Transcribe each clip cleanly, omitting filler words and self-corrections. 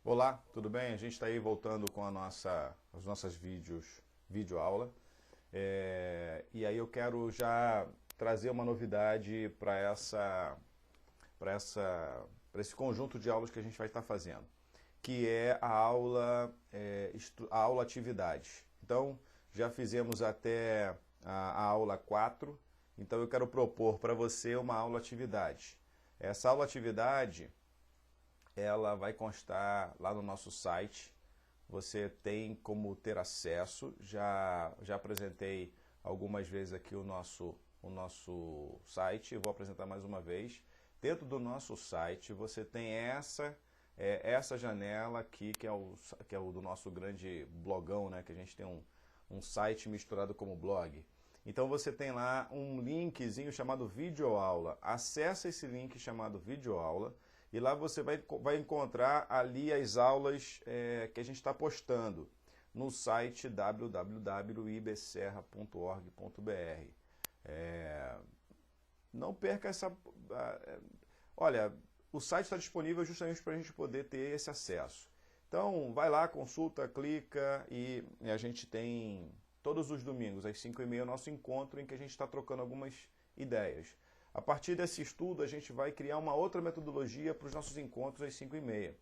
Olá, tudo bem? A gente está aí voltando com as nossas videoaula. E aí eu quero já trazer uma novidade para esse conjunto de aulas que a gente vai estar fazendo, que é a aula atividade. Então, já fizemos até a aula 4, então eu quero propor para você uma aula atividade. Essa aula atividade, ela vai constar lá no nosso site. Você tem como ter acesso. Já apresentei algumas vezes aqui o nosso site. Eu vou apresentar mais uma vez. Dentro do nosso site você tem essa janela aqui, que é o do nosso grande blogão, né? Que a gente tem um site misturado como blog. Então você tem lá um linkzinho chamado videoaula. Acesse esse link chamado videoaula. E lá você vai encontrar ali as aulas que a gente está postando no site www.ibserra.org.br. Não perca essa... Olha, o site está disponível justamente para a gente poder ter esse acesso. Então, vai lá, consulta, clica e a gente tem todos os domingos, às 5h30, o nosso encontro em que a gente está trocando algumas ideias. A partir desse estudo, a gente vai criar uma outra metodologia para os nossos encontros às 5h30,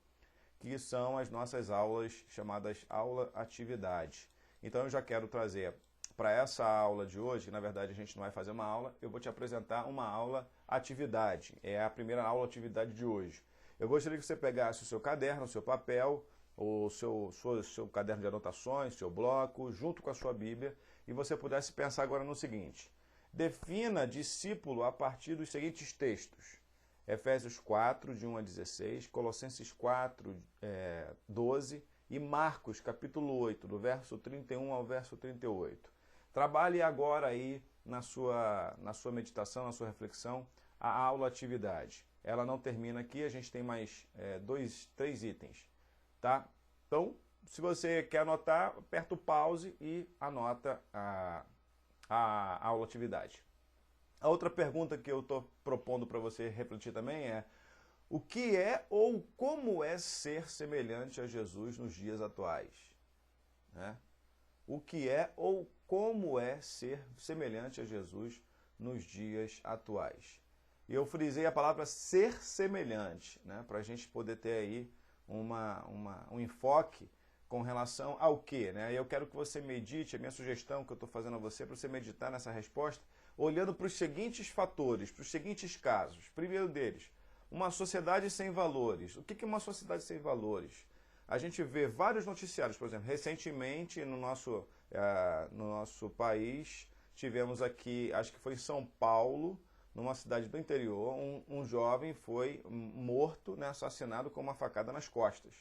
que são as nossas aulas chamadas aula atividade. Então eu já quero trazer para essa aula de hoje, que na verdade a gente não vai fazer uma aula, eu vou te apresentar uma aula atividade. É a primeira aula atividade de hoje. Eu gostaria que você pegasse o seu caderno, o seu papel, o seu caderno de anotações, seu bloco, junto com a sua Bíblia, e você pudesse pensar agora no seguinte: defina discípulo a partir dos seguintes textos: Efésios 4, de 1 a 16, Colossenses 4, 12 e Marcos, capítulo 8, do verso 31 ao verso 38. Trabalhe agora aí na sua meditação, na sua reflexão, a aula atividade. Ela não termina aqui, a gente tem mais 3 itens. Tá? Então, se você quer anotar, aperta o pause e anota a aula atividade. A outra pergunta que eu estou propondo para você refletir também é: o que é ou como é ser semelhante a Jesus nos dias atuais? Né? O que é ou como é ser semelhante a Jesus nos dias atuais? E eu frisei a palavra ser semelhante, né? Para a gente poder ter aí um enfoque com relação ao quê? Né? Eu quero que você medite, a minha sugestão que eu estou fazendo a você, para você meditar nessa resposta, olhando para os seguintes fatores, para os seguintes casos. Primeiro deles, uma sociedade sem valores. O que é uma sociedade sem valores? A gente vê vários noticiários, por exemplo, recentemente no nosso país, tivemos aqui, acho que foi em São Paulo, numa cidade do interior, um jovem foi morto, né, assassinado com uma facada nas costas.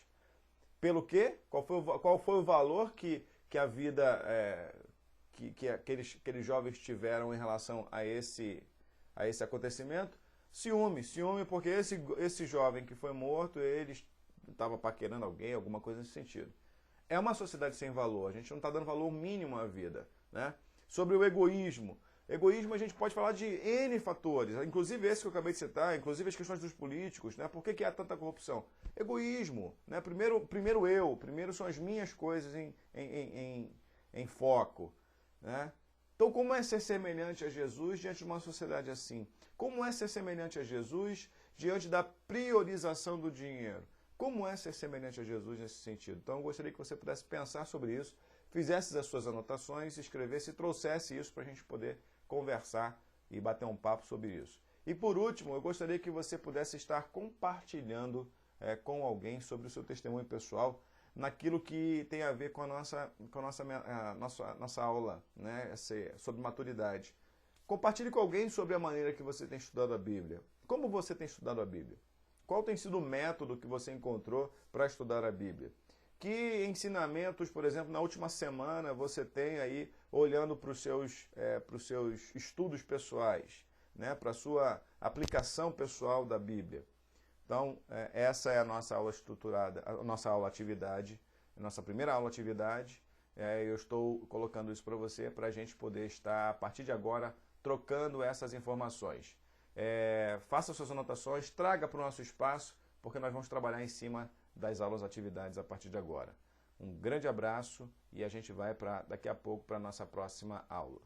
Pelo quê? Qual foi o valor que a vida, que aqueles jovens tiveram em relação a esse acontecimento? Ciúme porque esse jovem que foi morto, ele estava paquerando alguém, alguma coisa nesse sentido. É uma sociedade sem valor, a gente não está dando valor mínimo à vida. Né? Sobre o egoísmo. Egoísmo a gente pode falar de N fatores, inclusive esse que eu acabei de citar, inclusive as questões dos políticos. Né? Por que há tanta corrupção? Egoísmo. Né? Primeiro são as minhas coisas em foco. Né? Então, como é ser semelhante a Jesus diante de uma sociedade assim? Como é ser semelhante a Jesus diante da priorização do dinheiro? Como é ser semelhante a Jesus nesse sentido? Então, eu gostaria que você pudesse pensar sobre isso, fizesse as suas anotações, escrevesse e trouxesse isso para a gente poder conversar e bater um papo sobre isso. E por último, eu gostaria que você pudesse estar compartilhando com alguém sobre o seu testemunho pessoal naquilo que tem a ver com a nossa aula, né, sobre maturidade. Compartilhe com alguém sobre a maneira que você tem estudado a Bíblia. Como você tem estudado a Bíblia? Qual tem sido o método que você encontrou para estudar a Bíblia? Que ensinamentos, por exemplo, na última semana você tem aí olhando para os seus estudos pessoais, né, para a sua aplicação pessoal da Bíblia? Então, essa é a nossa aula estruturada, a nossa aula atividade, a nossa primeira aula atividade. eu estou colocando isso para você, para a gente poder estar, a partir de agora, trocando essas informações. Faça suas anotações, traga para o nosso espaço, porque nós vamos trabalhar em cima das aulas atividades a partir de agora. Um grande abraço e a gente vai daqui a pouco para a nossa próxima aula.